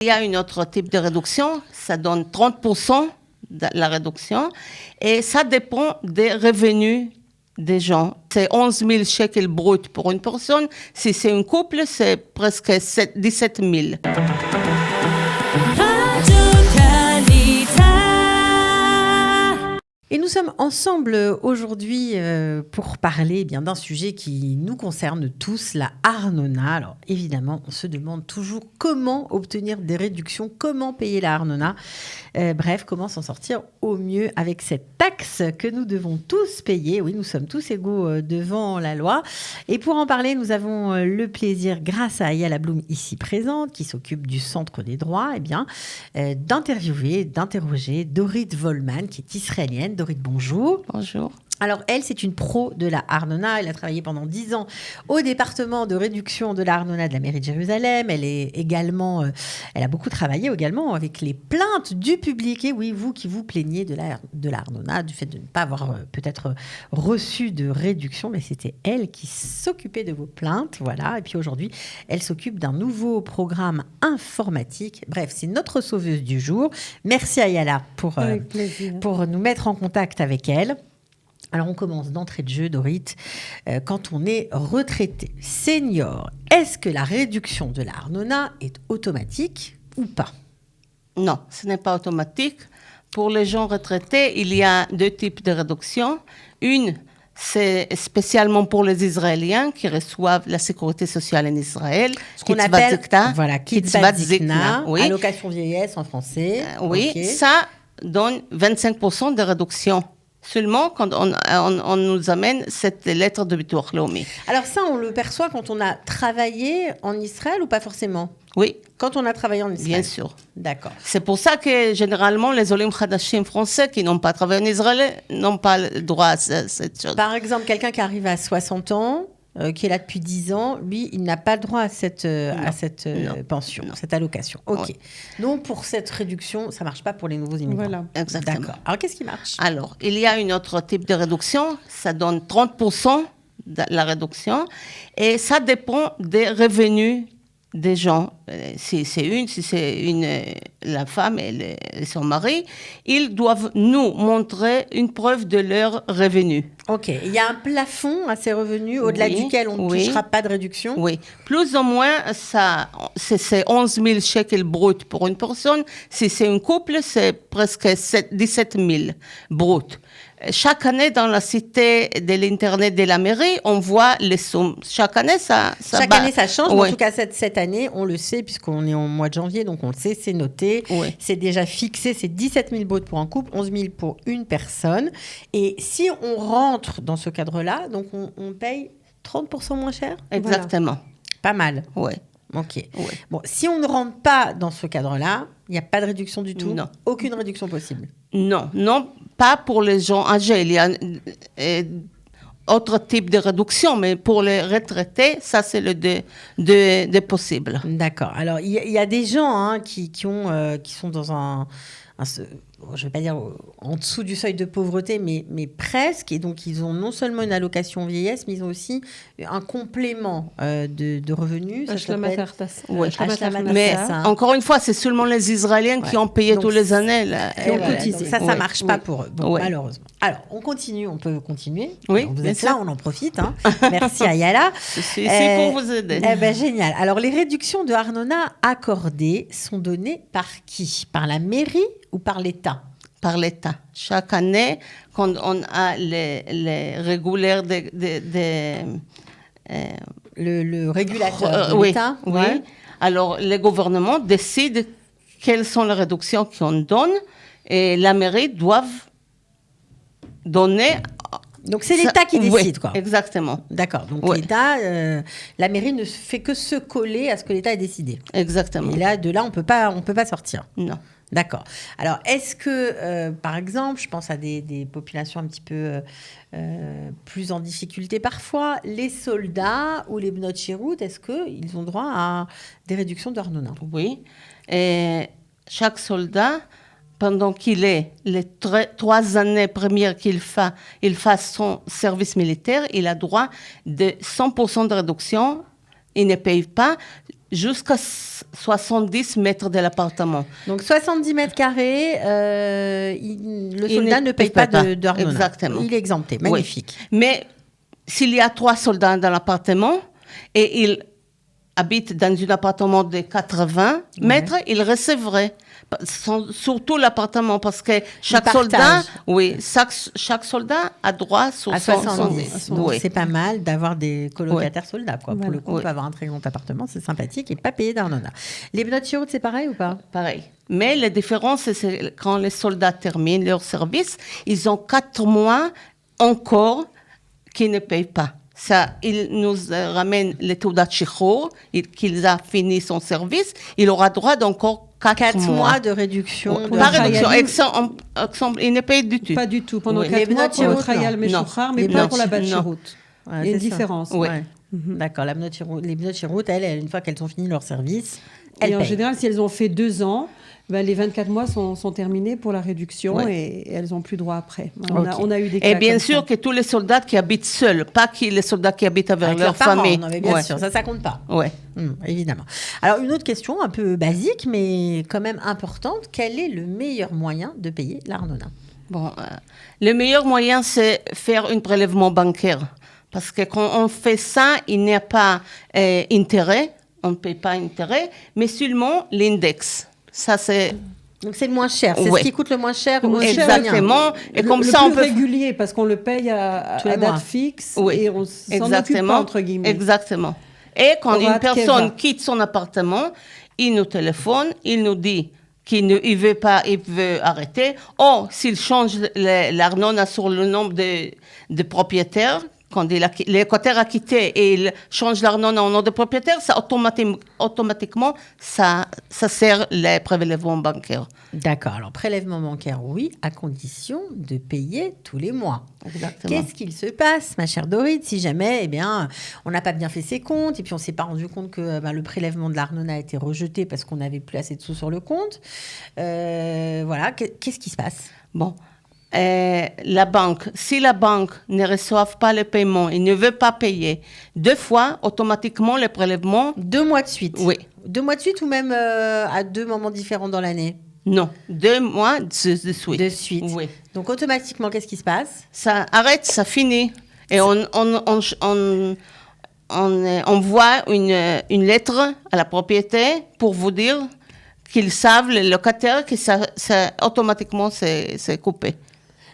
Il y a un autre type de réduction, ça donne 30% de la réduction et ça dépend des revenus des gens. C'est 11 000 shekels bruts pour une personne. Si c'est un couple, c'est presque 17 000. Et nous sommes ensemble aujourd'hui pour parler d'un sujet qui nous concerne tous, la Arnona. Alors évidemment, on se demande toujours comment obtenir des réductions, comment payer la Arnona. Bref, comment s'en sortir au mieux avec cette taxe que nous devons tous payer. Oui, nous sommes tous égaux devant la loi. Et pour en parler, nous avons le plaisir, grâce à Ayala Bloom ici présente, qui s'occupe du Centre des droits, d'interroger Dorit Volman, qui est israélienne. Dorit, bonjour. Bonjour. Alors, elle, c'est une pro de la Arnona. Elle a travaillé pendant 10 ans au département de réduction de la Arnona de la mairie de Jérusalem. Elle a beaucoup travaillé également avec les plaintes du public. Et oui, vous qui vous plaignez de la Arnona, du fait de ne pas avoir peut-être reçu de réduction, mais c'était elle qui s'occupait de vos plaintes. Voilà. Et puis aujourd'hui, elle s'occupe d'un nouveau programme informatique. Bref, c'est notre sauveuse du jour. Merci Ayala pour nous mettre en contact avec elle. Alors, on commence d'entrée de jeu, Dorit. Quand on est retraité, senior, est-ce que la réduction de la Arnona est automatique ou pas ? Non, ce n'est pas automatique. Pour les gens retraités, il y a deux types de réduction. Une, c'est spécialement pour les Israéliens qui reçoivent la sécurité sociale en Israël. Ce qu'on appelle Kitzvat Zikna, oui. Allocation vieillesse en français. Oui, okay. Ça donne 25% de réduction. Seulement quand on nous amène cette lettre de Bitoach Leumi. Alors ça, on le perçoit quand on a travaillé en Israël ou pas forcément ? Oui. Quand on a travaillé en Israël ? Bien sûr. D'accord. C'est pour ça que généralement les Olim Chadashim français qui n'ont pas travaillé en Israël n'ont pas le droit à cette chose. Par exemple, quelqu'un qui arrive à 60 ans, qui est là depuis 10 ans, lui, il n'a pas le droit à cette pension, cette allocation. OK. Oui. Donc, pour cette réduction, ça ne marche pas pour les nouveaux immigrants. Voilà, exactement. D'accord. Alors, qu'est-ce qui marche ? Alors, il y a un autre type de réduction, ça donne 30% de la réduction, et ça dépend des revenus des gens. Si c'est la femme et son mari, ils doivent nous montrer une preuve de leurs revenus. OK. Il y a un plafond à ces revenus au-delà duquel on ne touchera pas de réduction ? Oui. Plus ou moins, c'est 11 000 shekels bruts pour une personne. Si c'est un couple, c'est presque 17 000 bruts. Chaque année, dans la cité de l'Internet de la mairie, on voit les sommes. Chaque année, ça change. Oui. En tout cas, cette année, on le sait, puisqu'on est en mois de janvier, donc on le sait, c'est noté. Oui. C'est déjà fixé, c'est 17 000 bruts pour un couple, 11 000 pour une personne. Et si on rentre dans ce cadre-là, donc on paye 30% moins cher ? Exactement. Voilà. Pas mal. Oui. OK. Oui. Bon, si on ne rentre pas dans ce cadre-là, il n'y a pas de réduction du tout ? Non. Aucune réduction possible ? Non, pas pour les gens âgés. Il y a autre type de réduction, mais pour les retraités, ça, c'est le deux possible. D'accord. Alors, il y a des gens qui sont dans je ne vais pas dire en dessous du seuil de pauvreté, mais presque. Et donc, ils ont non seulement une allocation vieillesse, mais ils ont aussi un complément de revenus. Mais encore une fois, c'est seulement les Israéliens qui ont payé tous les années. Qui ont cotisé. Ça ne marche pas pour eux, malheureusement. Alors, on peut continuer. Oui, alors, vous êtes là, on en profite. Merci Ayala. Je suis ici pour vous aider. Génial. Alors, les réductions de Arnona accordées sont données par qui ? Par la mairie ou par l'État ? Par l'État. Chaque année, quand on a les régulaires le régulateur de l'État, oui. Alors, le gouvernement décide quelles sont les réductions qu'on donne et la mairie doit donner. Donc, c'est l'État qui décide, quoi. Exactement. D'accord. Donc, l'État, la mairie ne fait que se coller à ce que l'État a décidé. Exactement. Et là, on peut pas sortir. Non. D'accord. Alors, est-ce que, par exemple, je pense à des populations un petit peu plus en difficulté parfois, les soldats ou les bnot shirout, est-ce qu'ils ont droit à des réductions d'Arnona ? Oui. Et chaque soldat, pendant qu'il est les 3 années premières qu'il fasse son service militaire, il a droit de 100% de réduction. Il ne paye pas. jusqu'à 70 mètres de l'appartement. Donc 70 mètres carrés, le soldat ne paye pas d'Arnona. Exactement. Il est exempté, magnifique. Oui. Mais s'il y a 3 soldats dans l'appartement et ils habitent dans un appartement de 80 mètres, ils recevraient surtout l'appartement parce que chaque soldat a droit sur à 70. Oui. C'est pas mal d'avoir des colocataires soldats. Quoi. Pour le coup, on peut avoir un très grand appartement, c'est sympathique et pas payé d'Arnona. Les Bnot-Shirout, c'est pareil ou pas? Pareil. Mais la différence, c'est quand les soldats terminent leur service, ils ont 4 mois encore qui ne payent pas. Ça, il nous ramène les Teudat Shichrour, qu'il a fini son service, il aura droit d'encore 4 mois de réduction. Pas réduction, exemple, il ne paye du tout. Pas du tout. Pendant 4 mois pour le Khayal Meshouchar, mais pas pour la Bat Shirout. Il y a une différence. Oui. D'accord, les Bnot-Shirout, elles, une fois qu'elles ont fini leur service, elles payent. En général, si elles ont fait 2 ans, les 24 mois sont terminés pour la réduction et elles n'ont plus droit après. On a eu des cas. Et bien sûr que tous les soldats qui habitent seuls, pas les soldats qui habitent avec leur famille. Non, mais bien sûr, ça compte pas. Oui. Évidemment. Alors, une autre question un peu basique, mais quand même importante. Quel est le meilleur moyen de payer l'Arnona? Bon, le meilleur moyen, c'est faire un prélèvement bancaire. Parce que quand on fait ça, il n'y a pas intérêt, on ne paye pas intérêt, mais seulement l'index. Ça, c'est... Donc, c'est le moins cher. C'est ce qui coûte le moins cher. Exactement. Et comme ça, on peut... régulier, parce qu'on le paye à date fixe et on s'en occupe pas, entre guillemets. Exactement. Et quand une personne quitte son appartement, il nous téléphone, il nous dit qu'il ne veut pas, il veut arrêter. Ou s'il change l'Arnona sur le nombre de propriétaires, quand le locataire a quitté et il change l'Arnona en nom de propriétaire, ça automatiquement, ça sert les prélèvements bancaires. D'accord. Alors, prélèvement bancaire, oui, à condition de payer tous les mois. Exactement. Qu'est-ce qu'il se passe, ma chère Dorit, si jamais, on n'a pas bien fait ses comptes et puis on ne s'est pas rendu compte que le prélèvement de l'Arnona a été rejeté parce qu'on n'avait plus assez de sous sur le compte. Voilà. Qu'est-ce qui se passe? Bon. La banque, si la banque ne reçoit pas le paiement et ne veut pas payer 2 fois, automatiquement le prélèvement... 2 mois de suite? Oui. 2 mois de suite ou même à 2 moments différents dans l'année? Non, 2 mois de suite. De suite. Oui. Donc automatiquement, qu'est-ce qui se passe? Ça arrête, ça finit. Et on envoie une lettre à la propriété pour vous dire qu'ils savent, les locataires, que ça automatiquement c'est coupé.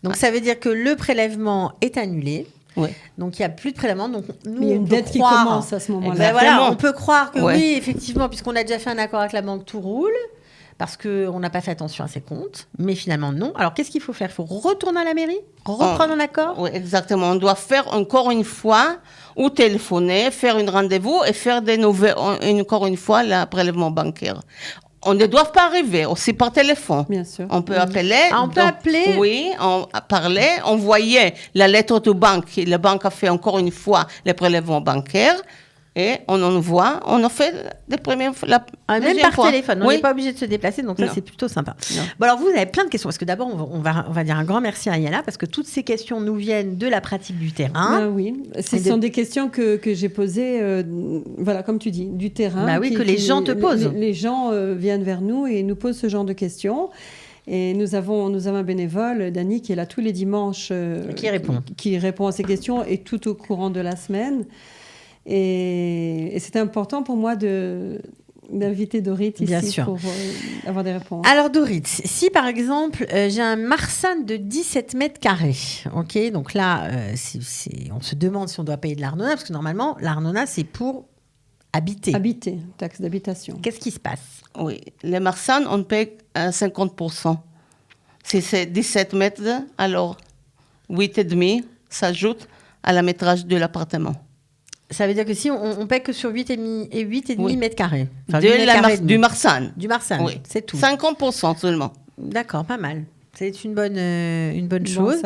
Donc, ça veut dire que le prélèvement est annulé. Oui. Donc, il n'y a plus de prélèvement. Donc, nous, il y a une dette qui commence à ce moment-là. Voilà, on peut croire que oui, effectivement, puisqu'on a déjà fait un accord avec la banque, tout roule, parce qu'on n'a pas fait attention à ses comptes. Mais finalement, non. Alors, qu'est-ce qu'il faut faire? Il faut retourner à la mairie, reprendre un accord? Oui, exactement. On doit faire encore une fois, ou téléphoner, faire un rendez-vous et faire encore une fois le prélèvement bancaire. On ne doit pas arriver aussi par téléphone. Bien sûr. On peut appeler. On peut appeler. Oui, on parlait, envoyer la lettre de banque. La banque a fait encore une fois le prélèvement bancaire. Et on envoie, on a fait des premières fois. Même par téléphone, on n'est pas obligé de se déplacer, donc ça c'est plutôt sympa. Non. Bon, alors vous avez plein de questions, parce que d'abord on va dire un grand merci à Ayala, parce que toutes ces questions nous viennent de la pratique du terrain. Oui, ce sont des questions que j'ai posées, voilà, comme tu dis, du terrain. Que les gens te posent. Les gens viennent vers nous et nous posent ce genre de questions. Et nous avons un bénévole, Dany, qui est là tous les dimanches. Qui répond à ces questions et tout au courant de la semaine. Et c'est important pour moi d'inviter Dorit ici pour avoir des réponses. Alors Dorit, si par exemple j'ai un Marsan de 17 mètres carrés, ok, donc là on se demande si on doit payer de l'Arnona, parce que normalement l'Arnona c'est pour habiter. Habiter, taxe d'habitation. Qu'est-ce qui se passe? Oui, les Marsan on paye 50%. Si c'est 17 mètres, alors 8,5 s'ajoute à la métrage de l'appartement. Ça veut dire que si on paie que sur 8,5 mètres carrés. Enfin, du Marsan. Du Marsan, oui. C'est tout. 50% seulement. D'accord, pas mal. C'est une bonne chose.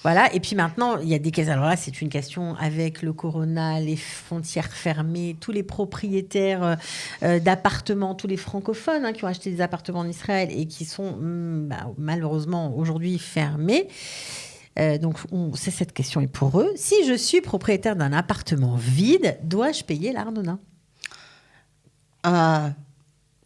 Voilà. Et puis maintenant, il y a des questions. Alors là, c'est une question avec le corona, les frontières fermées, tous les propriétaires d'appartements, tous les francophones qui ont acheté des appartements en Israël et qui sont malheureusement aujourd'hui fermés. Donc, cette question est pour eux. Si je suis propriétaire d'un appartement vide, dois-je payer l'Arnona?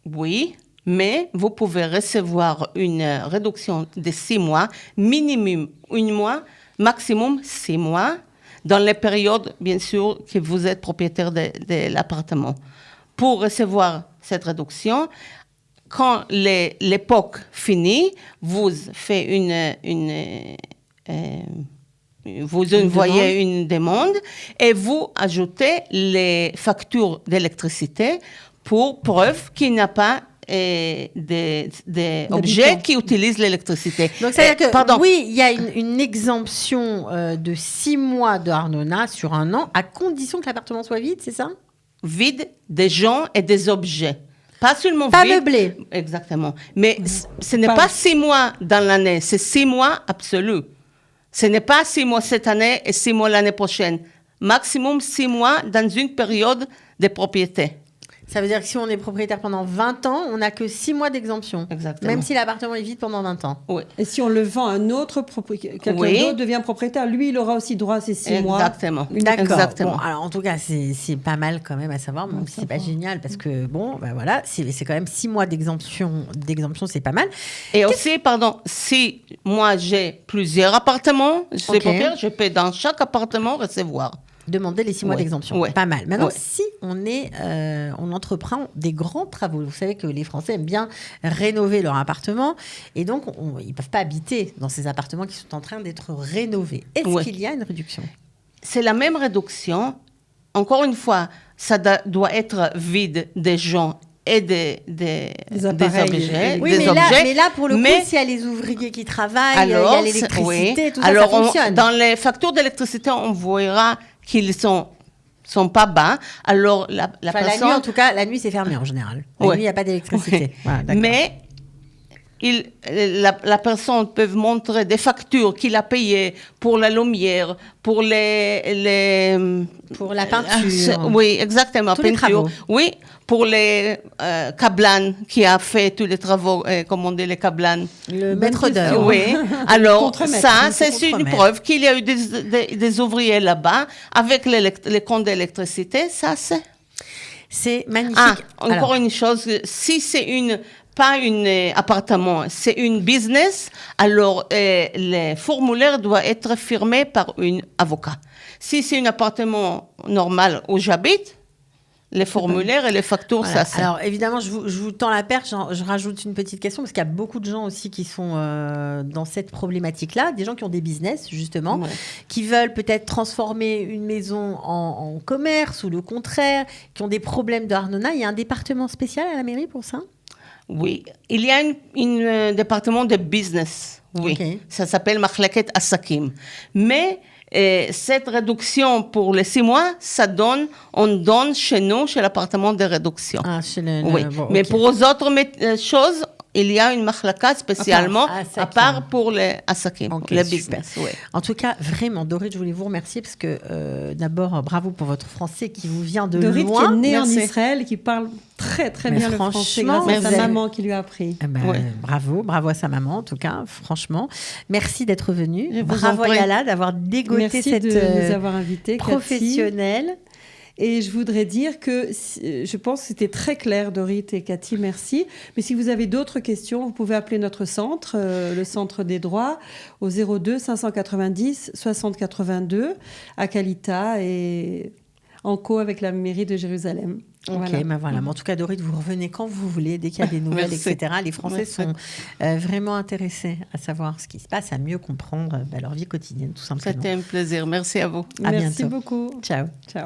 Oui, mais vous pouvez recevoir une réduction de 6 mois, minimum 1 mois, maximum 6 mois, dans les périodes, bien sûr, que vous êtes propriétaire de l'appartement. Pour recevoir cette réduction, quand l'époque finit, vous faites vous envoyez une demande et vous ajoutez les factures d'électricité pour preuve qu'il n'y a pas des objets qui utilisent l'électricité. Donc, c'est-à-dire que, oui, il y a une exemption de 6 mois de Arnona sur 1 an, à condition que l'appartement soit vide, c'est ça ? Vide des gens et des objets. Pas seulement pas vide. Meublé. Exactement. Mais ce n'est pas 6 mois dans l'année, c'est 6 mois absolus. Ce n'est pas 6 mois cette année et 6 mois l'année prochaine. Maximum 6 mois dans une période de propriété. Ça veut dire que si on est propriétaire pendant 20 ans, on n'a que 6 mois d'exemption. Exactement. Même si l'appartement est vide pendant 20 ans. Oui. Et si on le vend à un autre propriétaire, quelqu'un d'autre devient propriétaire, lui, il aura aussi droit à ces 6 mois. Exactement. D'accord. Exactement. Bon, alors en tout cas, c'est pas mal quand même à savoir, même si c'est pas génial, parce que voilà, c'est quand même 6 mois d'exemption, c'est pas mal. Et aussi, si moi j'ai plusieurs appartements, je peux dans chaque appartement recevoir. Demander les 6 mois d'exemption. Ouais. Pas mal. Maintenant, si on entreprend des grands travaux, vous savez que les Français aiment bien rénover leur appartement et donc ils ne peuvent pas habiter dans ces appartements qui sont en train d'être rénovés. Est-ce qu'il y a une réduction ? C'est la même réduction. Encore une fois, ça doit être vide des gens et des objets. Oui, mais là, pour le coup, s'il y a les ouvriers qui travaillent, il y a l'électricité, tout ça, ça fonctionne. Dans les factures d'électricité, on verra qu'ils sont pas bas. Alors, la personne... La nuit, en tout cas, la nuit, c'est fermé en général. La nuit, il n'y a pas d'électricité. Voilà, mais la personne peut montrer des factures qu'il a payées pour la lumière, pour pour la peinture. Oui, exactement. Tous les travaux. Oui, pour les Kablan qui a fait tous les travaux, les Kablan. Le maître d'œuvre. Oui. Alors, ça, c'est une preuve qu'il y a eu des ouvriers là-bas avec les comptes d'électricité. Ça, c'est magnifique. Encore une chose, si c'est pas un appartement, c'est une business, alors les formulaires doivent être firmés par un avocat. Si c'est un appartement normal où j'habite, les formulaires et les factures, voilà. ça. Alors évidemment, je vous tends la perche, je rajoute une petite question, parce qu'il y a beaucoup de gens aussi qui sont dans cette problématique-là, des gens qui ont des business, justement, qui veulent peut-être transformer une maison en commerce, ou le contraire, qui ont des problèmes de Arnona. Il y a un département spécial à la mairie pour ça ? Oui, il y a un département de business, oui. Okay. Ça s'appelle Machlaket Asakim. Mais cette réduction pour les 6 mois, on donne chez nous, chez l'appartement de réduction. Oui. Mais pour les autres choses, il y a une machlaka spécialement à part pour les Asakim, les business. Oui. En tout cas, vraiment, Dorit, je voulais vous remercier parce que d'abord, bravo pour votre français qui vous vient de Dorit, loin. Dorit qui est née en Israël, qui parle très très bien le français grâce à sa maman qui lui a appris. Bravo à sa maman en tout cas, franchement. Merci d'être venue. Bravo à Yala d'avoir dégoté cette nous avoir invités, professionnelle. Cathy. Et je voudrais dire que je pense que c'était très clair, Dorit et Cathy, merci. Mais si vous avez d'autres questions, vous pouvez appeler notre centre, le Centre des droits, au 02 590 60 82 à Kalita et en co avec la mairie de Jérusalem. Ok, voilà. Mais en tout cas, Dorit, vous revenez quand vous voulez, dès qu'il y a des nouvelles, etc. Les Français sont vraiment intéressés à savoir ce qui se passe, à mieux comprendre leur vie quotidienne, tout simplement. C'était un plaisir. Merci à vous. À Merci bientôt. beaucoup. Ciao. Ciao.